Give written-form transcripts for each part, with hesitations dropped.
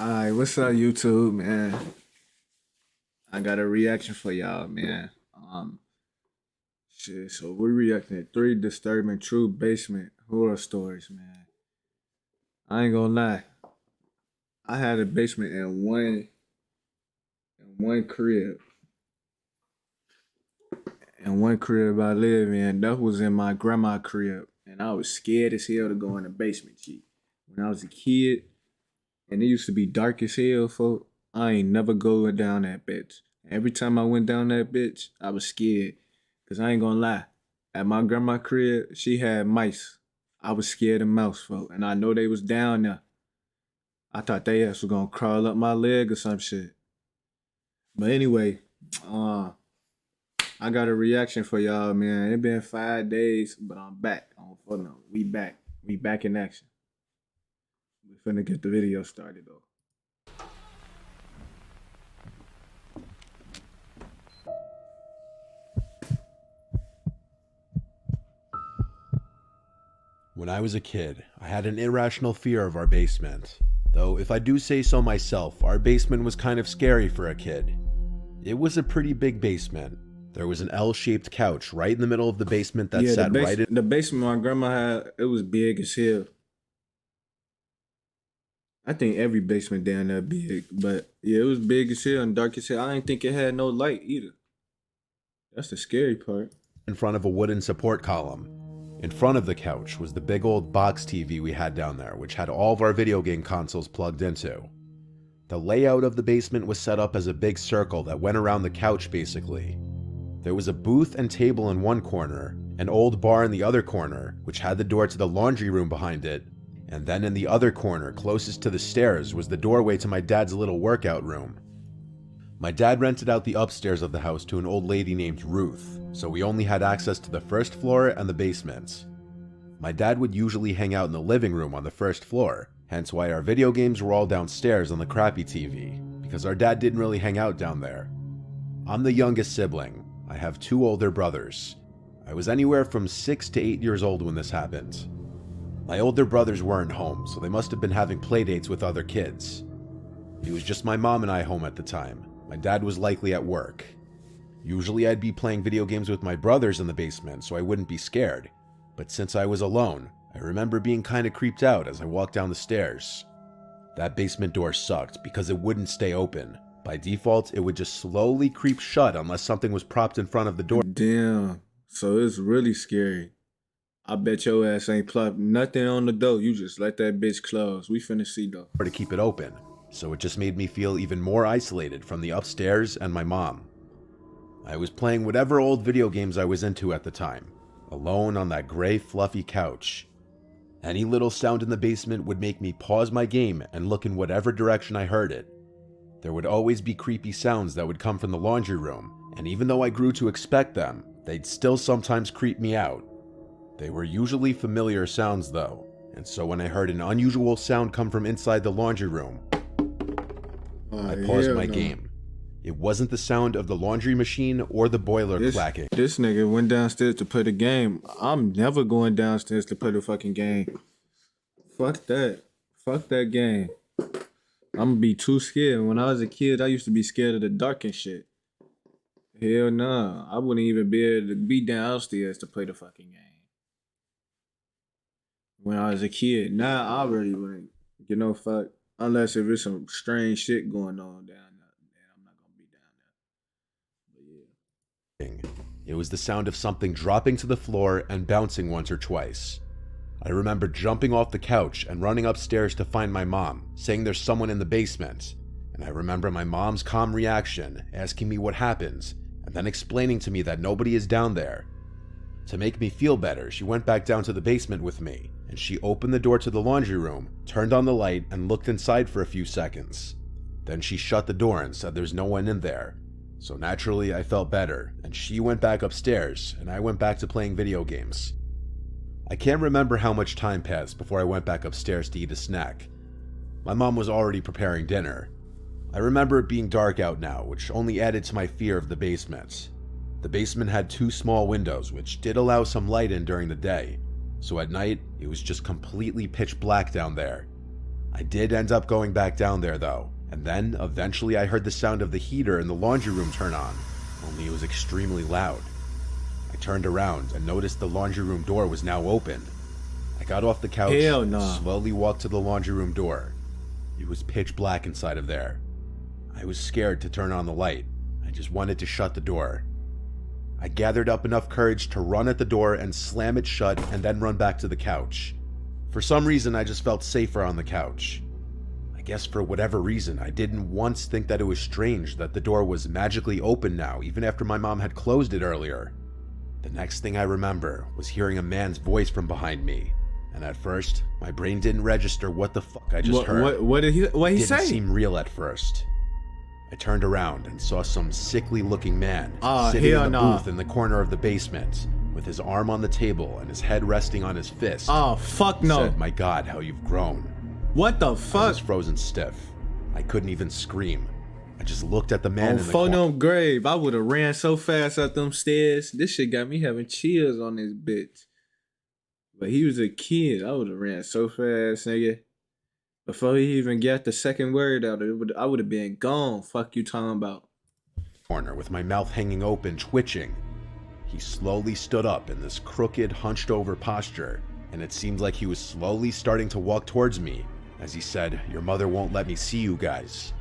Alright, what's up, YouTube, man? I got a reaction for y'all, man. Shit. So we're reacting to three disturbing true basement horror stories, man. I ain't gonna lie. I had a basement in one crib, I live in. That was in my grandma crib, and I was scared as hell to go in the basement. G. When I was a kid, and it used to be dark as hell, folk. I ain't never going down that bitch. Every time I went down that bitch, I was scared. Cause I ain't gonna lie. At my grandma crib, she had mice. I was scared of mouse, folk. And I know they was down there. I thought they ass was gonna crawl up my leg or some shit. But anyway, I got a reaction for y'all, man. It been 5 days, but I'm back. We back. We back in action. We finna get the video started though. When I was a kid, I had an irrational fear of our basement. Though, if I do say so myself, our basement was kind of scary for a kid. It was a pretty big basement. There was an L-shaped couch right in the middle of the basement that sat right in... The basement my grandma had, it was big as hell. I think every basement down there big, but yeah, it was big as hell and dark as hell. I didn't think it had no light either. That's the scary part. In front of a wooden support column. In front of the couch was the big old box TV we had down there, which had all of our video game consoles plugged into. The layout of the basement was set up as a big circle that went around the couch basically. There was a booth and table in one corner, an old bar in the other corner, which had the door to the laundry room behind it, and then in the other corner, closest to the stairs, was the doorway to my dad's little workout room. My dad rented out the upstairs of the house to an old lady named Ruth, so we only had access to the first floor and the basement. My dad would usually hang out in the living room on the first floor, hence why our video games were all downstairs on the crappy TV, because our dad didn't really hang out down there. I'm the youngest sibling. I have two older brothers. I was anywhere from 6 to 8 years old when this happened. My older brothers weren't home, so they must have been having playdates with other kids. It was just my mom and I home at the time. My dad was likely at work. Usually I'd be playing video games with my brothers in the basement so I wouldn't be scared, but since I was alone, I remember being kinda creeped out as I walked down the stairs. That basement door sucked because it wouldn't stay open. By default, it would just slowly creep shut unless something was propped in front of the door. Damn, so it's really scary. I bet your ass ain't plopped nothing on the door. You just let that bitch close. We finna see though. To keep it open, so it just made me feel even more isolated from the upstairs and my mom. I was playing whatever old video games I was into at the time, alone on that gray fluffy couch. Any little sound in the basement would make me pause my game and look in whatever direction I heard it. There would always be creepy sounds that would come from the laundry room, and even though I grew to expect them, they'd still sometimes creep me out. They were usually familiar sounds though, and so when I heard an unusual sound come from inside the laundry room, I paused my game. It wasn't the sound of the laundry machine or the boiler clacking. This nigga went downstairs to play the game. I'm never going downstairs to play the fucking game. Fuck that. Fuck that game. I'm gonna be too scared. When I was a kid, I used to be scared of the dark and shit. Hell nah. I wouldn't even be able to be downstairs to play the fucking game. When I was a kid. Now I really wouldn't get no fuck. Unless if there's some strange shit going on down there, then I'm not gonna be down there. But yeah. It was the sound of something dropping to the floor and bouncing once or twice. I remember jumping off the couch and running upstairs to find my mom, saying there's someone in the basement. And I remember my mom's calm reaction, asking me what happens, and then explaining to me that nobody is down there. To make me feel better, she went back down to the basement with me, and she opened the door to the laundry room, turned on the light, and looked inside for a few seconds. Then she shut the door and said there's no one in there. So naturally I felt better, and she went back upstairs, and I went back to playing video games. I can't remember how much time passed before I went back upstairs to eat a snack. My mom was already preparing dinner. I remember it being dark out now, which only added to my fear of the basement. The basement had 2 small windows, which did allow some light in during the day, so at night, it was just completely pitch black down there. I did end up going back down there though, and then eventually I heard the sound of the heater in the laundry room turn on, only it was extremely loud. I turned around and noticed the laundry room door was now open. I got off the couch Hell and nah. slowly walked to the laundry room door. It was pitch black inside of there. I was scared to turn on the light. I just wanted to shut the door. I gathered up enough courage to run at the door and slam it shut and then run back to the couch. For some reason, I just felt safer on the couch. I guess for whatever reason, I didn't once think that it was strange that the door was magically open now, even after my mom had closed it earlier. The next thing I remember was hearing a man's voice from behind me, and at first, my brain didn't register what the fuck I just heard. What he Didn't say? seem real at first. I turned around and saw some sickly-looking man Ah, sitting hell in the nah. booth in the corner of the basement, with his arm on the table and his head resting on his fist. Oh, fuck He no. said, "My God, how you've grown." What the I fuck? was frozen stiff. I couldn't even scream. I just looked at the man On in the corner. Phonome Grave, I would have ran so fast up them stairs. This shit got me having chills on this bitch. But he was a kid. I would have ran so fast, nigga. Before he even got the second word out, I would have been gone. Fuck you talking about. Corner with my mouth hanging open, twitching. He slowly stood up in this crooked, hunched-over posture, and it seemed like he was slowly starting to walk towards me as he said, "Your mother won't let me see you guys."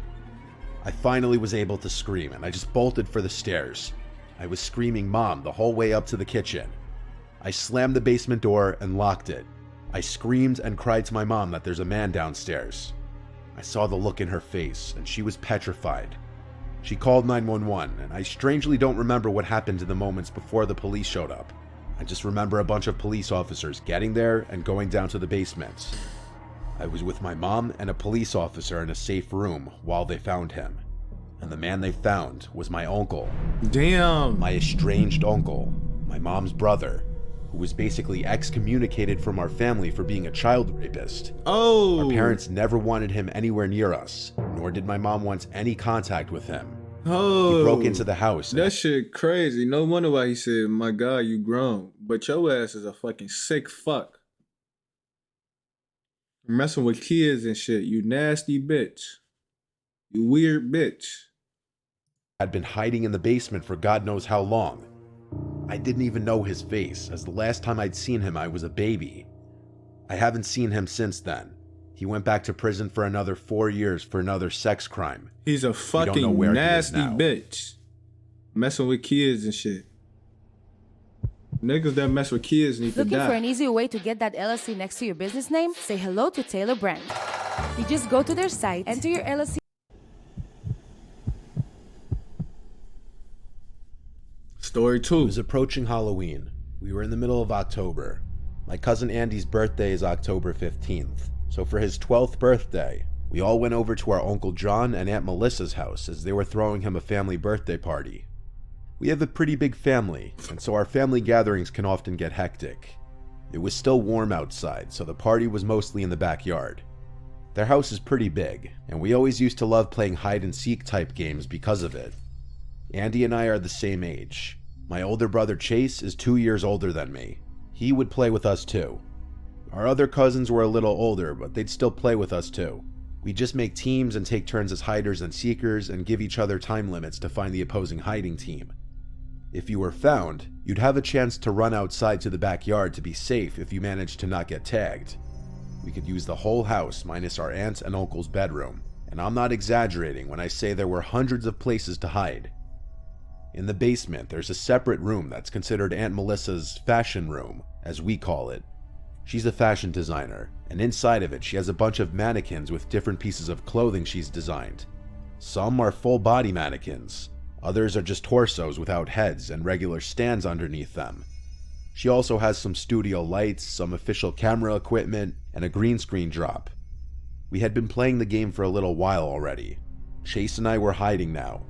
I finally was able to scream, and I just bolted for the stairs. I was screaming "Mom" the whole way up to the kitchen. I slammed the basement door and locked it. I screamed and cried to my mom that there's a man downstairs. I saw the look in her face, and she was petrified. She called 911, and I strangely don't remember what happened in the moments before the police showed up. I just remember a bunch of police officers getting there and going down to the basement. I was with my mom and a police officer in a safe room while they found him. And the man they found was my uncle, Damn. my estranged uncle, my mom's brother, who was basically excommunicated from our family for being a child rapist. Oh. Our parents never wanted him anywhere near us, nor did my mom want any contact with him. Oh. He broke into the house. That shit crazy. No wonder why he said, "My God, you grown." But your ass is a fucking sick fuck. You're messing with kids and shit. You nasty bitch. You weird bitch. Had been hiding in the basement for God knows how long. I didn't even know his face, as the last time I'd seen him I was a baby. I haven't seen him since then. He went back to prison for another 4 years for another sex crime. He's a don't know fucking where he is nasty now. bitch. Messing with kids and shit. Niggas that mess with kids need to Looking for an die. easy way to get that LLC next to your business name? Say hello to Taylor Brand. You just go to their site, enter your LLC. Story It 2. was approaching Halloween. We were in the middle of October. My cousin Andy's birthday is October 15th, so for his 12th birthday, we all went over to our Uncle John and Aunt Melissa's house as they were throwing him a family birthday party. We have a pretty big family, and so our family gatherings can often get hectic. It was still warm outside, so the party was mostly in the backyard. Their house is pretty big, and we always used to love playing hide-and-seek type games because of it. Andy and I are the same age. My older brother Chase is 2 years older than me. He would play with us too. Our other cousins were a little older, but they'd still play with us too. We'd just make teams and take turns as hiders and seekers and give each other time limits to find the opposing hiding team. If you were found, you'd have a chance to run outside to the backyard to be safe if you managed to not get tagged. We could use the whole house minus our aunt and uncle's bedroom, and I'm not exaggerating when I say there were hundreds of places to hide. In the basement, there's a separate room that's considered Aunt Melissa's fashion room, as we call it. She's a fashion designer, and inside of it she has a bunch of mannequins with different pieces of clothing she's designed. Some are full-body mannequins, others are just torsos without heads and regular stands underneath them. She also has some studio lights, some official camera equipment, and a green screen drop. We had been playing the game for a little while already. Chase and I were hiding now.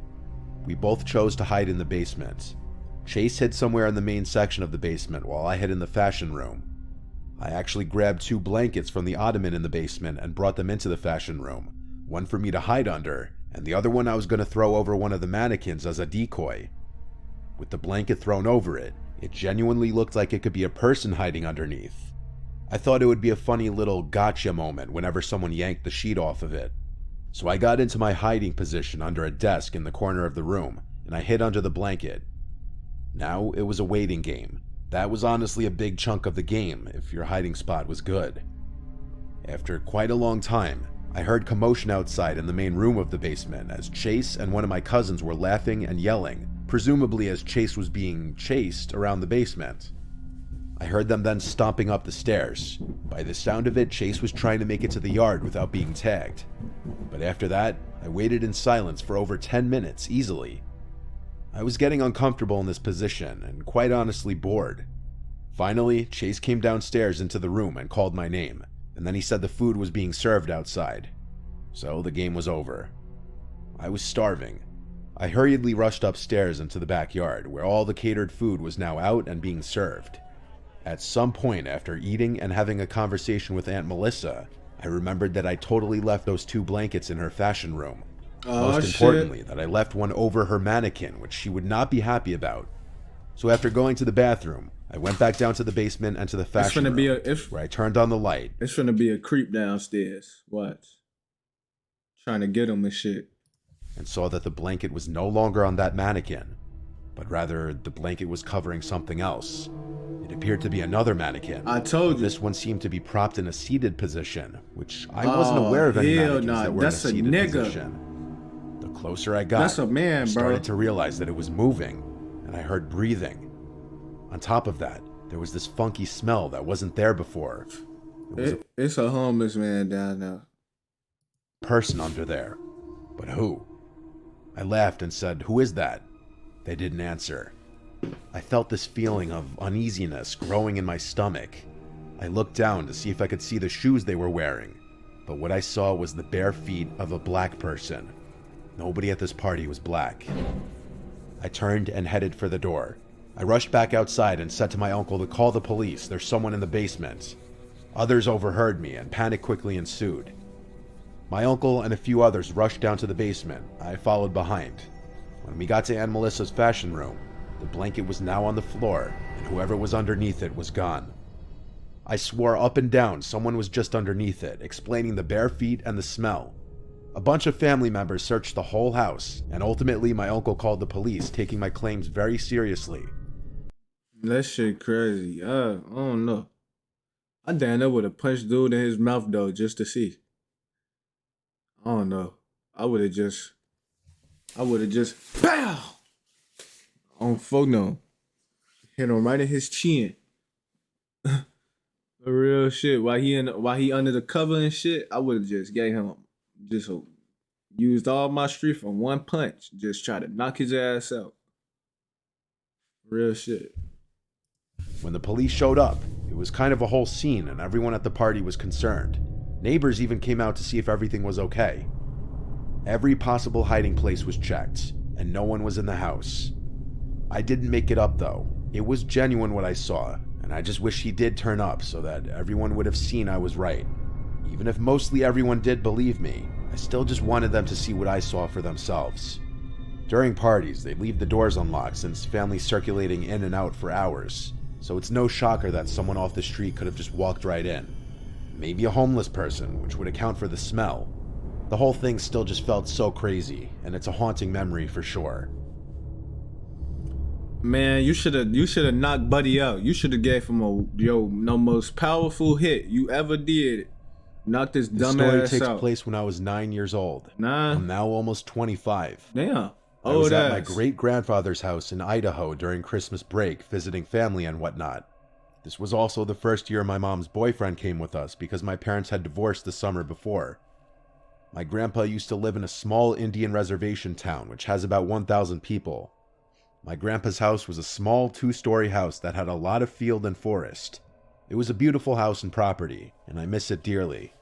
We both chose to hide in the basement. Chase hid somewhere in the main section of the basement while I hid in the fashion room. I actually grabbed 2 blankets from the ottoman in the basement and brought them into the fashion room, one for me to hide under, and the other one I was going to throw over one of the mannequins as a decoy. With the blanket thrown over it, it genuinely looked like it could be a person hiding underneath. I thought it would be a funny little gotcha moment whenever someone yanked the sheet off of it. So I got into my hiding position under a desk in the corner of the room, and I hid under the blanket. Now it was a waiting game. That was honestly a big chunk of the game if your hiding spot was good. After quite a long time, I heard commotion outside in the main room of the basement as Chase and one of my cousins were laughing and yelling, presumably as Chase was being chased around the basement. I heard them then stomping up the stairs. By the sound of it, Chase was trying to make it to the yard without being tagged. But after that, I waited in silence for over 10 minutes easily. I was getting uncomfortable in this position and quite honestly bored. Finally, Chase came downstairs into the room and called my name, and then he said the food was being served outside. So the game was over. I was starving. I hurriedly rushed upstairs into the backyard where all the catered food was now out and being served. At some point after eating and having a conversation with Aunt Melissa, I remembered that I totally left those 2 blankets in her fashion room. Most importantly, that I left one over her mannequin, which she would not be happy about. So after going to the bathroom, I went back down to the basement and to the fashion room, where I turned on the light. It's gonna be a creep downstairs. Watch. Trying to get him and shit. And saw that the blanket was no longer on that mannequin, but rather the blanket was covering something else. It appeared to be another mannequin. I told you. This one seemed to be propped in a seated position, which I wasn't aware of any mannequins that were in a seated position. The closer I got, That's a man, I started to realize that it was moving, and I heard breathing. On top of that, there was this funky smell that wasn't there before. It's a homeless man down there. Person under there. But who? I laughed and said, "Who is that?" They didn't answer. I felt this feeling of uneasiness growing in my stomach. I looked down to see if I could see the shoes they were wearing, but what I saw was the bare feet of a black person. Nobody at this party was black. I turned and headed for the door. I rushed back outside and said to my uncle to call the police. There's someone in the basement. Others overheard me and panic quickly ensued. My uncle and a few others rushed down to the basement. I followed behind. When we got to Aunt Melissa's fashion room, the blanket was now on the floor, and whoever was underneath it was gone. I swore up and down someone was just underneath it, explaining the bare feet and the smell. A bunch of family members searched the whole house, and ultimately my uncle called the police, taking my claims very seriously. That shit crazy. I don't know. I damn near would have punched dude in his mouth though, just to see. I don't know. I would have just BOW! On phone. Hit him right in his chin. The real shit. While he under the cover and shit, I would have just gave him used all my strength on one punch. Just try to knock his ass out. Real shit. When the police showed up, it was kind of a whole scene and everyone at the party was concerned. Neighbors even came out to see if everything was okay. Every possible hiding place was checked, and no one was in the house. I didn't make it up though. It was genuine what I saw, and I just wish he did turn up so that everyone would have seen I was right. Even if mostly everyone did believe me, I still just wanted them to see what I saw for themselves. During parties, they'd leave the doors unlocked since families circulating in and out for hours, so it's no shocker that someone off the street could have just walked right in. Maybe a homeless person, which would account for the smell. The whole thing still just felt so crazy, and it's a haunting memory for sure. Man, you should have knocked Buddy out. You should have gave him the most powerful hit you ever did. Knocked this dumb ass out. The story takes place when I was 9 years old. I'm now almost 25. Damn. I was at my great-grandfather's house in Idaho during Christmas break, visiting family and whatnot. This was also the first year my mom's boyfriend came with us because my parents had divorced the summer before. My grandpa used to live in a small Indian reservation town which has about 1,000 people. My grandpa's house was a small 2-story house that had a lot of field and forest. It was a beautiful house and property, and I miss it dearly.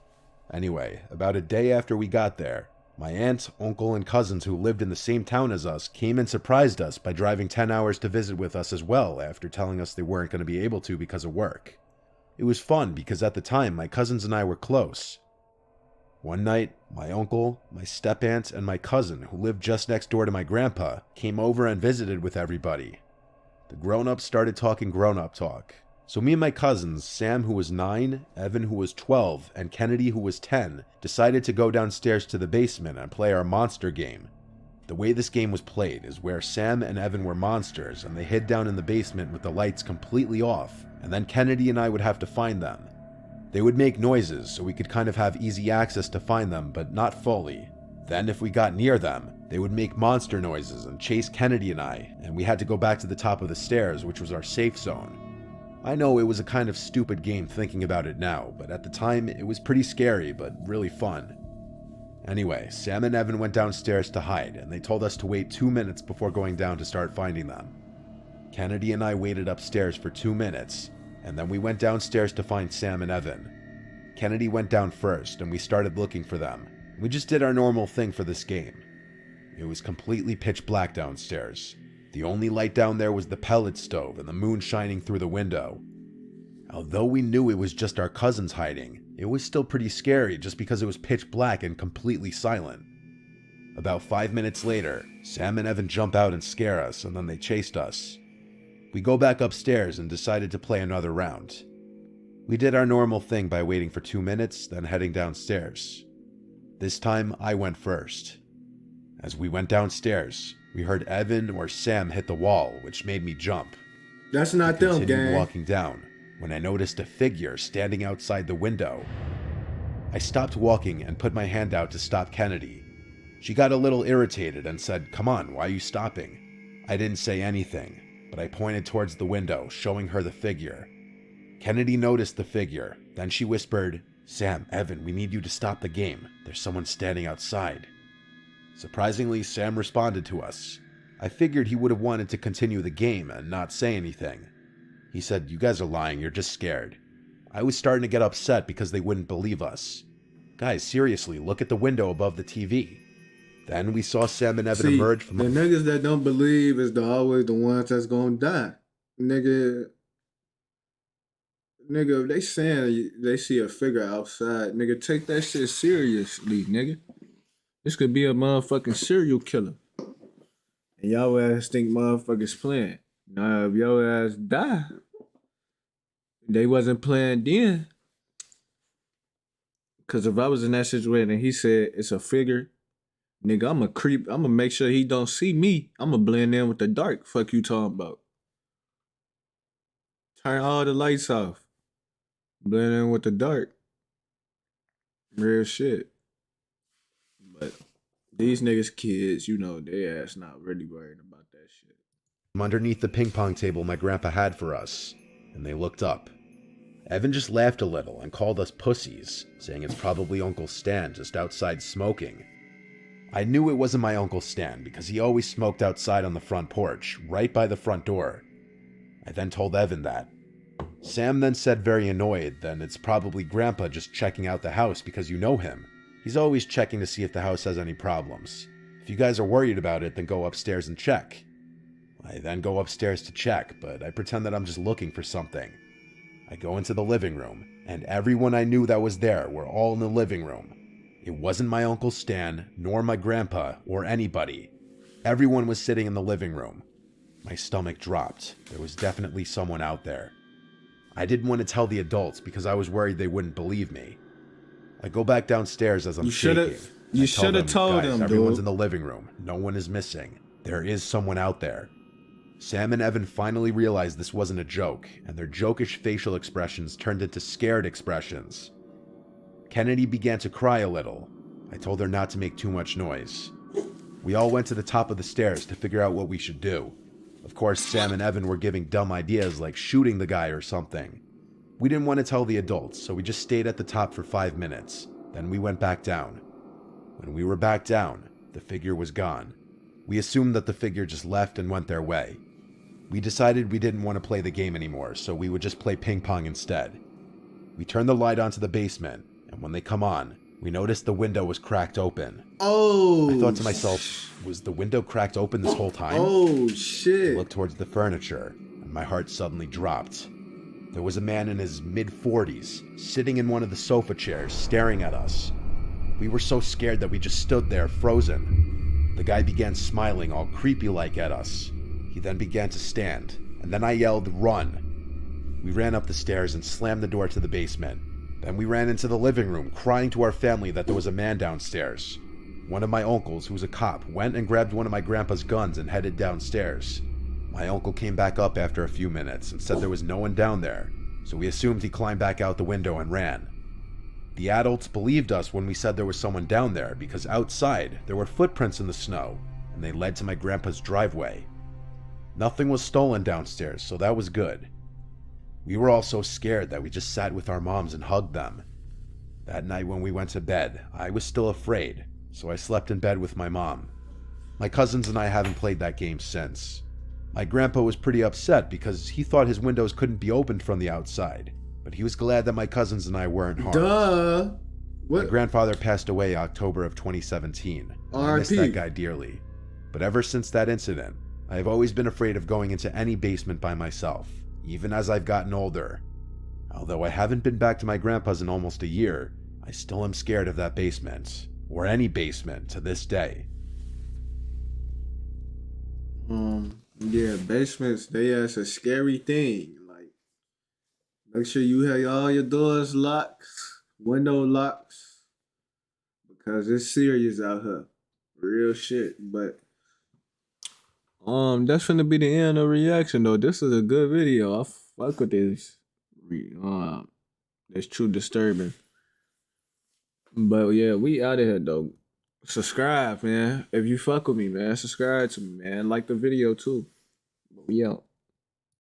Anyway, about a day after we got there, my aunt, uncle, and cousins who lived in the same town as us came and surprised us by driving 10 hours to visit with us as well after telling us they weren't going to be able to because of work. It was fun because at the time my cousins and I were close. One night, my uncle, my step-aunt, and my cousin, who lived just next door to my grandpa, came over and visited with everybody. The grown-ups started talking grown-up talk. So me and my cousins, Sam who was 9, Evan who was 12, and Kennedy who was 10, decided to go downstairs to the basement and play our monster game. The way this game was played is where Sam and Evan were monsters and they hid down in the basement with the lights completely off, and then Kennedy and I would have to find them. They would make noises so we could kind of have easy access to find them, but not fully. Then if we got near them, they would make monster noises and chase Kennedy and I, and we had to go back to the top of the stairs, which was our safe zone. I know it was a kind of stupid game thinking about it now, but at the time it was pretty scary but really fun. Anyway, Sam and Evan went downstairs to hide, and they told us to wait 2 minutes before going down to start finding them. Kennedy and I waited upstairs for 2 minutes, and then we went downstairs to find Sam and Evan. Kennedy went down first, and we started looking for them. We just did our normal thing for this game. It was completely pitch black downstairs. The only light down there was the pellet stove and the moon shining through the window. Although we knew it was just our cousins hiding, it was still pretty scary just because it was pitch black and completely silent. About 5 minutes later, Sam and Evan jump out and scare us, and then they chased us. We go back upstairs and decided to play another round. We did our normal thing by waiting for 2 minutes, then heading downstairs. This time, I went first. As we went downstairs, we heard Evan or Sam hit the wall, which made me jump. That's not them, Continued gang. walking down when I noticed a figure standing outside the window. I stopped walking and put my hand out to stop Kennedy. She got a little irritated and said, "Come on, why are you stopping?" I didn't say anything, but I pointed towards the window, showing her the figure. Kennedy noticed the figure. Then she whispered, "Sam, Evan, we need you to stop the game. There's someone standing outside." Surprisingly, Sam responded to us. I figured he would have wanted to continue the game and not say anything. He said, "You guys are lying, you're just scared." I was starting to get upset because they wouldn't believe us. Guys, seriously, look at the window above the TV. Then we saw Sam and Evan emerge from the niggas that don't believe is always the ones that's gonna die. Nigga, if they saying they see a figure outside, nigga, take that shit seriously, nigga. This could be a motherfucking serial killer. And y'all ass think motherfuckers playing. Now, if your ass die, they wasn't playing then. Because if I was in that situation and he said it's a figure, nigga, I'm a creep. I'm going to make sure he don't see me. I'm going to blend in with the dark. Fuck you talking about. Turn all the lights off. Blend in with the dark. Real shit. But these niggas kids, you know, they ass not really worried about that shit. underneath the ping pong table my grandpa had for us, and they looked up. Evan just laughed a little and called us pussies, saying it's probably Uncle Stan just outside smoking. I knew it wasn't my Uncle Stan because he always smoked outside on the front porch, right by the front door. I then told Evan that. Sam then said very annoyed that it's probably Grandpa just checking out the house because you know him. He's always checking to see if the house has any problems. If you guys are worried about it, then go upstairs and check. I then go upstairs to check, but I pretend that I'm just looking for something. I go into the living room, and everyone I knew that was there were all in the living room. It wasn't my Uncle Stan, nor my grandpa, or anybody. Everyone was sitting in the living room. My stomach dropped. There was definitely someone out there. I didn't want to tell the adults because I was worried they wouldn't believe me. I go back downstairs as I'm shaking. You should have told them, everyone's dude. in the living room. No one is missing. There is someone out there. Sam and Evan finally realized this wasn't a joke, and their jokish facial expressions turned into scared expressions. Kennedy began to cry a little. I told her not to make too much noise. We all went to the top of the stairs to figure out what we should do. Of course, Sam and Evan were giving dumb ideas like shooting the guy or something. We didn't want to tell the adults, so we just stayed at the top for 5 minutes. Then we went back down. When we were back down, the figure was gone. We assumed that the figure just left and went their way. We decided we didn't want to play the game anymore, so we would just play ping pong instead. We turned the light onto the basement, and when they come on, we noticed the window was cracked open. Oh! I thought to myself, was the window cracked open this whole time? Oh, I shit. looked towards the furniture, and my heart suddenly dropped. There was a man in his mid-40s, sitting in one of the sofa chairs, staring at us. We were so scared that we just stood there, frozen. The guy began smiling, all creepy-like at us. He then began to stand, and then I yelled, "Run!" We ran up the stairs and slammed the door to the basement. Then we ran into the living room, crying to our family that there was a man downstairs. One of my uncles, who was a cop, went and grabbed one of my grandpa's guns and headed downstairs. My uncle came back up after a few minutes and said there was no one down there, so we assumed he climbed back out the window and ran. The adults believed us when we said there was someone down there because outside there were footprints in the snow and they led to my grandpa's driveway. Nothing was stolen downstairs, so that was good. We were all so scared that we just sat with our moms and hugged them. That night when we went to bed, I was still afraid, so I slept in bed with my mom. My cousins and I haven't played that game since. My grandpa was pretty upset because he thought his windows couldn't be opened from the outside, but he was glad that my cousins and I weren't harmed. Duh. What? My grandfather passed away October of 2017. I miss that guy dearly. But ever since that incident, I have always been afraid of going into any basement by myself, even as I've gotten older. Although I haven't been back to my grandpa's in almost a year, I still am scared of that basement, or any basement to this day. Yeah, basements, they is a scary thing. Like, make sure you have all your doors locked, window locks, because it's serious out here. Real shit. But that's gonna be the end of reaction though. This is a good video. I fuck with this. It's true disturbing. But yeah, we out of here though. Subscribe, man. If you fuck with me, man, subscribe to me, man. Like the video too. But we out.